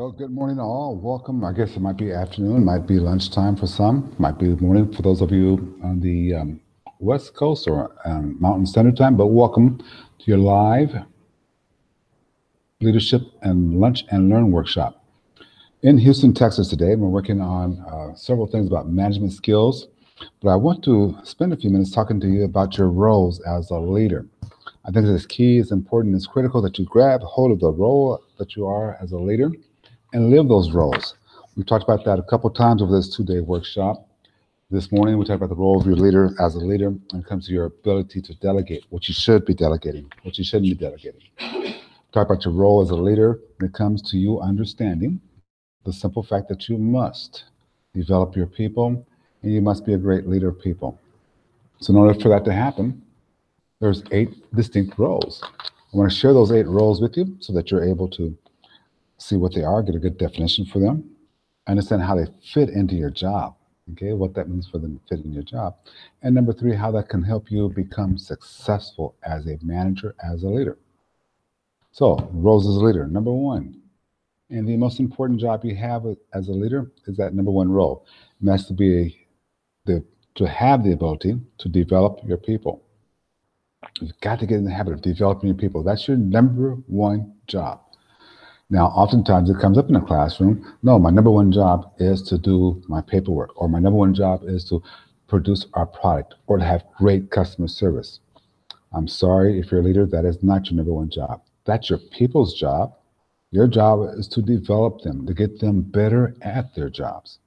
Well, good morning, all. Welcome. I guess it might be afternoon, might be lunchtime for some, might be morning for those of you on the West Coast or Mountain Standard Time. But welcome to your live leadership and lunch and learn workshop in Houston, Texas today. We're working on several things about management skills, but I want to spend a few minutes talking to you about your roles as a leader. I think it's key, it's important, it's critical that you grab hold of the role that you are as a leader and live those roles. We talked about that a couple times over this 2-day workshop. This morning, we talked about the role of your leader as a leader when it comes to your ability to delegate, what you should be delegating, what you shouldn't be delegating. Talk about your role as a leader when it comes to you understanding the simple fact that you must develop your people and you must be a great leader of people. So, in order for that to happen, there's 8 distinct roles. I want to share those 8 roles with you so that you're able to see what they are, get a good definition for them, understand how they fit into your job, okay, what that means for them to fit in your job. And number 3, how that can help you become successful as a manager, as a leader. So, roles as a leader. Number 1, and the most important job you have as a leader is that number 1 role, and that's to have the ability to develop your people. You've got to get in the habit of developing your people. That's your number 1 job. Now, oftentimes it comes up in the classroom. No, my number 1 job is to do my paperwork, or my number 1 job is to produce our product, or to have great customer service. I'm sorry, if you're a leader, that is not your number 1 job. That's your people's job. Your job is to develop them, to get them better at their jobs.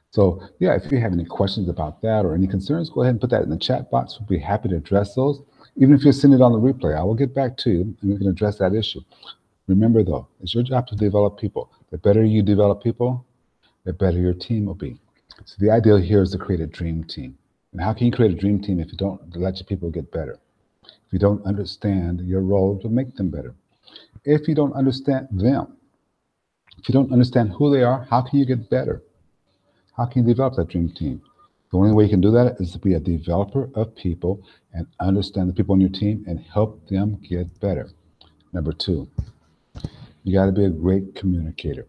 So, yeah, if you have any questions about that or any concerns, go ahead and put that in the chat box. We'll be happy to address those. Even if you're sending it on the replay, I will get back to you and we can address that issue. Remember, though, it's your job to develop people. The better you develop people, the better your team will be. So the idea here is to create a dream team. And how can you create a dream team if you don't let your people get better? If you don't understand your role to make them better? If you don't understand them, if you don't understand who they are, how can you get better? How can you develop that dream team? The only way you can do that is to be a developer of people and understand the people on your team and help them get better. Number 2, you got to be a great communicator.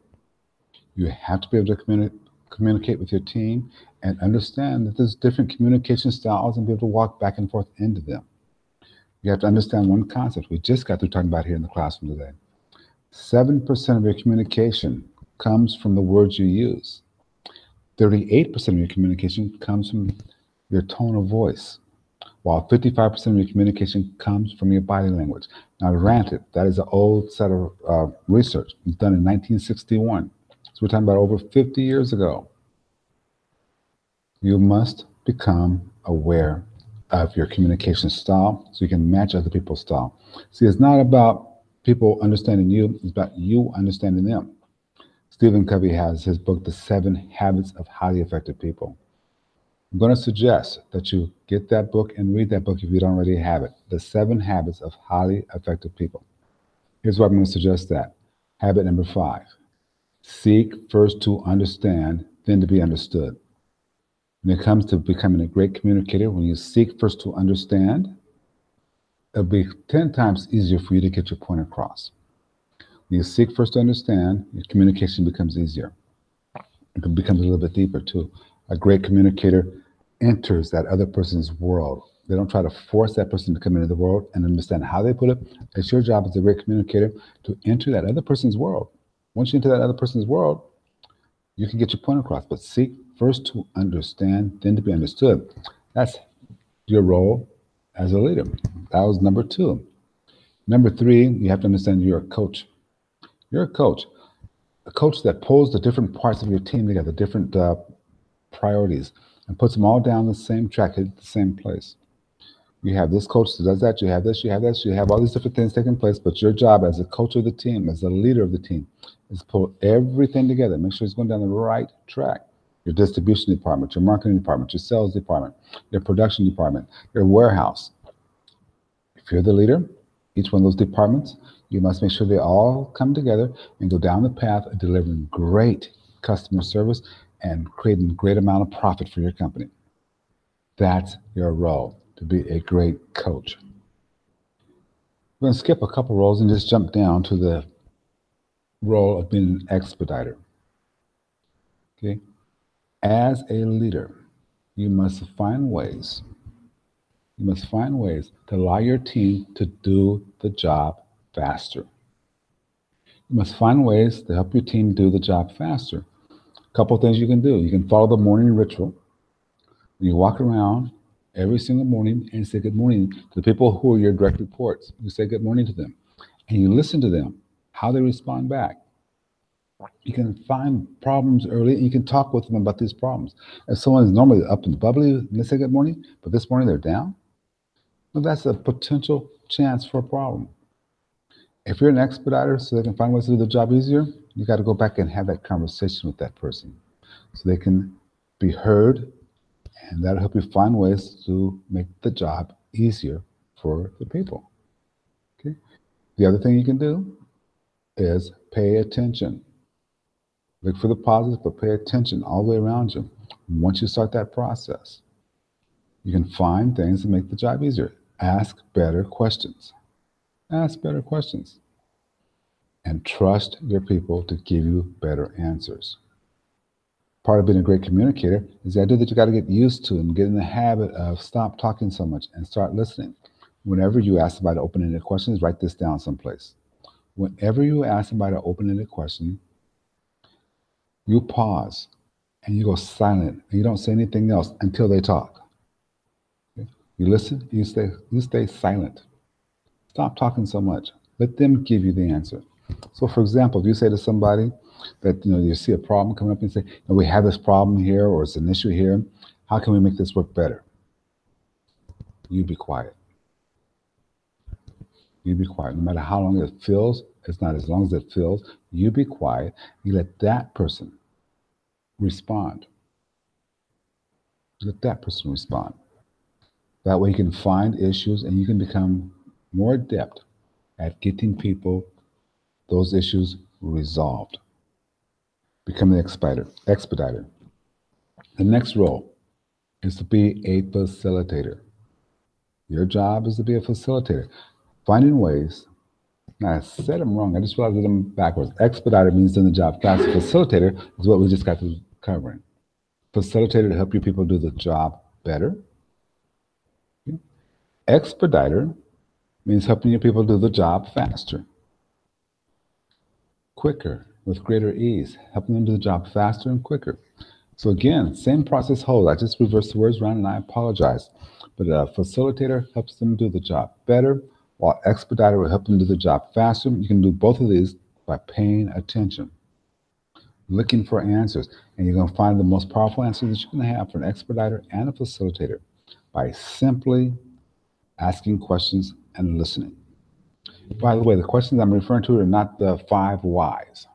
You have to be able to communicate with your team and understand that there's different communication styles and be able to walk back and forth into them. You have to understand one concept we just got through talking about here in the classroom today. 7% of your communication comes from the words you use. 38% of your communication comes from your tone of voice, while 55% of your communication comes from your body language. Now, granted, that is an old set of research. It was done in 1961. So we're talking about over 50 years ago. You must become aware of your communication style so you can match other people's style. See, it's not about people understanding you, it's about you understanding them. Stephen Covey has his book, The 7 Habits of Highly Effective People. I'm going to suggest that you get that book and read that book if you don't already have it. The 7 Habits of Highly Effective People. Here's why I'm going to suggest that. Habit number 5. Seek first to understand, then to be understood. When it comes to becoming a great communicator, when you seek first to understand, it'll be 10 times easier for you to get your point across. When you seek first to understand, your communication becomes easier. It becomes a little bit deeper too. A great communicator enters that other person's world. They don't try to force that person to come into the world and understand how they put it. It's your job as a great communicator to enter that other person's world. Once you enter that other person's world, you can get your point across. But seek first to understand, then to be understood. That's your role as a leader. That was number 2. Number 3, you have to understand you're a coach. You're a coach that pulls the different parts of your team together, different priorities, and puts them all down the same track at the same place. You have this coach that does that, you have this, you have this, you have all these different things taking place, but your job as a coach of the team, as a leader of the team, is to pull everything together, make sure it's going down the right track. Your distribution department, your marketing department, your sales department, your production department, your warehouse. If you're the leader, each one of those departments, you must make sure they all come together and go down the path of delivering great customer service and creating a great amount of profit for your company. That's your role, to be a great coach. We're going to skip a couple roles and just jump down to the role of being an expediter. Okay? As a leader, you must find ways to allow your team to do the job faster. You must find ways to help your team do the job faster. A couple of things you can do. You can follow the morning ritual. You walk around every single morning and say good morning to the people who are your direct reports. You say good morning to them and you listen to them, how they respond back. You can find problems early and you can talk with them about these problems. If someone is normally up and bubbly and they say good morning, but this morning they're down, well, that's a potential chance for a problem. If you're an expediter so they can find ways to do the job easier, you got to go back and have that conversation with that person so they can be heard, and that'll help you find ways to make the job easier for the people. Okay. The other thing you can do is pay attention. Look for the positives, but pay attention all the way around you. Once you start that process, you can find things to make the job easier. Ask better questions. Ask better questions. And trust your people to give you better answers. Part of being a great communicator is the idea that you got to get used to and get in the habit of stop talking so much and start listening. Whenever you ask somebody open-ended questions, write this down someplace. Whenever you ask somebody an open-ended question, you pause and you go silent and you don't say anything else until they talk. Okay? You listen, you stay silent. Stop talking so much. Let them give you the answer. So, for example, if you say to somebody that you see a problem coming up and say, we have this problem here or it's an issue here, how can we make this work better? You be quiet. You be quiet. No matter how long it feels, it's not as long as it feels. You be quiet. You let that person respond. Let that person respond. That way you can find issues and you can become more adept at getting people those issues resolved. Become the expediter. The next role is to be a facilitator. Your job is to be a facilitator. Finding ways. Now, I said them wrong. I just realized them backwards. Expediter means doing the job fast. Facilitator is what we just got to covering. Facilitator to help your people do the job better. Okay. Expediter means helping your people do the job faster, quicker, with greater ease, helping them do the job faster and quicker. So again, same process holds. I just reversed the words around and I apologize. But a facilitator helps them do the job better, while expediter will help them do the job faster. You can do both of these by paying attention, looking for answers. And you're going to find the most powerful answers that you can have for an expediter and a facilitator by simply asking questions and listening. By the way, the questions I'm referring to are not the 5 whys.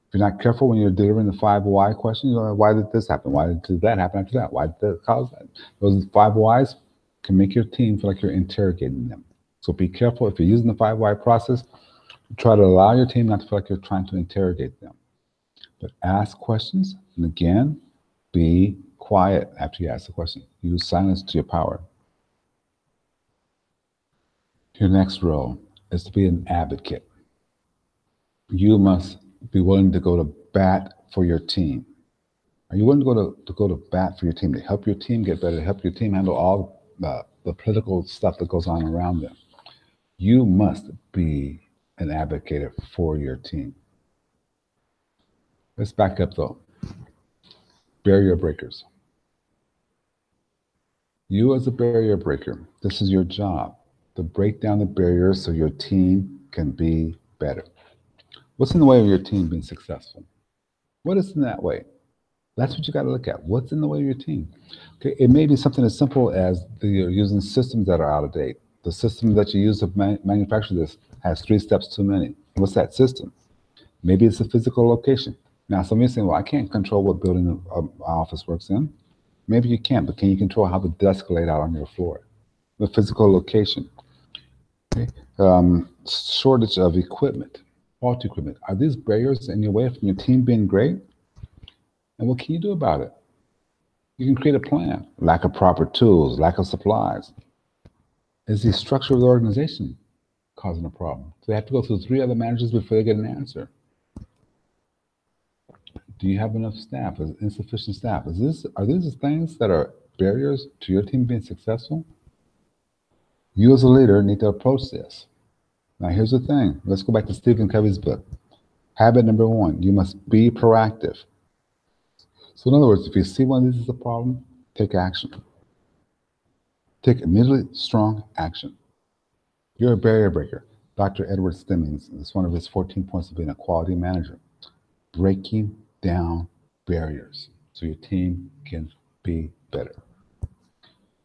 If you're not careful when you're delivering the 5 why questions, why did this happen? Why did that happen after that? Why did that cause that? Those 5 whys can make your team feel like you're interrogating them. So be careful if you're using the 5 why process. Try to allow your team not to feel like you're trying to interrogate them. But ask questions, and again, be quiet after you ask the question. Use silence to your power. Your next role is to be an advocate. You must be willing to go to bat for your team. Are you willing to go to bat for your team, to help your team get better, to help your team handle all the political stuff that goes on around them? You must be an advocate for your team. Let's back up though. Barrier breakers. You as a barrier breaker, this is your job, to break down the barriers so your team can be better. What's in the way of your team being successful? What is in that way? That's what you got to look at. What's in the way of your team? Okay, it may be something as simple as you're using systems that are out of date. The system that you use to manufacture this has 3 steps too many. What's that system? Maybe it's a physical location. Now, some of you are saying, well, I can't control what building my office works in. Maybe you can, but can you control how the desks lay out on your floor? The physical location. Okay. Shortage of equipment, faulty equipment. Are these barriers in your way from your team being great? And what can you do about it? You can create a plan. Lack of proper tools, lack of supplies. Is the structure of the organization causing a problem? So they have to go through 3 other managers before they get an answer. Do you have enough staff? Is it insufficient staff? Are these things that are barriers to your team being successful? You as a leader need to approach this. Now, here's the thing. Let's go back to Stephen Covey's book. Habit number 1, you must be proactive. So in other words, if you see one of these as a problem, take action. Take immediately strong action. You're a barrier breaker. Dr. Edward Stimmings, it's one of his 14 points of being a quality manager. Breaking down barriers so your team can be better.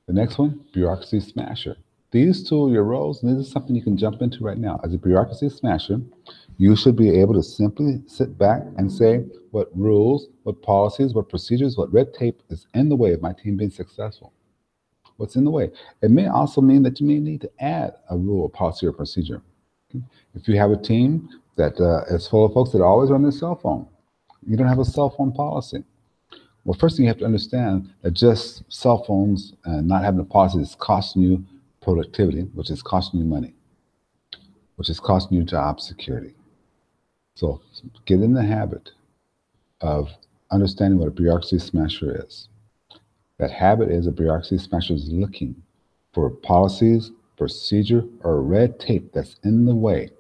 The next one, bureaucracy smasher. These two are your roles, and this is something you can jump into right now. As a bureaucracy smasher, you should be able to simply sit back and say what rules, what policies, what procedures, what red tape is in the way of my team being successful. What's in the way? It may also mean that you may need to add a rule, policy, or procedure. If you have a team that is full of folks that always run their cell phone, you don't have a cell phone policy. Well, first thing you have to understand that just cell phones and not having a policy is costing you productivity, which is costing you money, which is costing you job security. So get in the habit of understanding what a bureaucracy smasher is. That habit is a bureaucracy smasher is looking for policies, procedure, or red tape that's in the way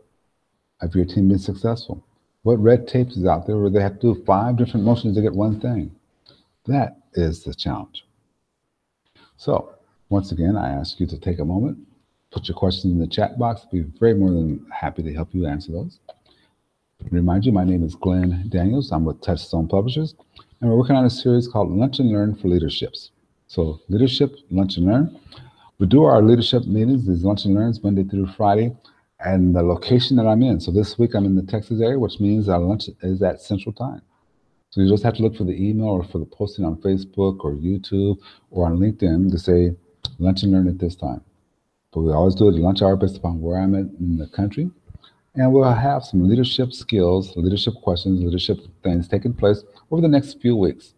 of your team being successful. What red tape is out there where they have to do 5 different motions to get one thing? That is the challenge. So once again, I ask you to take a moment, put your questions in the chat box. I'll be very more than happy to help you answer those. Remind you, my name is Glenn Daniels. I'm with Touchstone Publishers, and we're working on a series called Lunch and Learn for Leaderships. So leadership, lunch and learn. We do our leadership meetings, these lunch and learns, Monday through Friday, and the location that I'm in. So this week I'm in the Texas area, which means our lunch is at Central Time. So you just have to look for the email or for the posting on Facebook or YouTube or on LinkedIn to say lunch and learn at this time. But we always do it at lunch hour based upon where I'm at in the country. And we'll have some leadership skills, leadership questions, leadership things taking place over the next few weeks.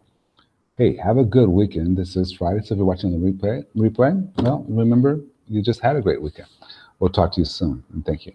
Hey, have a good weekend. This is Friday, so if you're watching the replay, well, remember, you just had a great weekend. We'll talk to you soon, and thank you.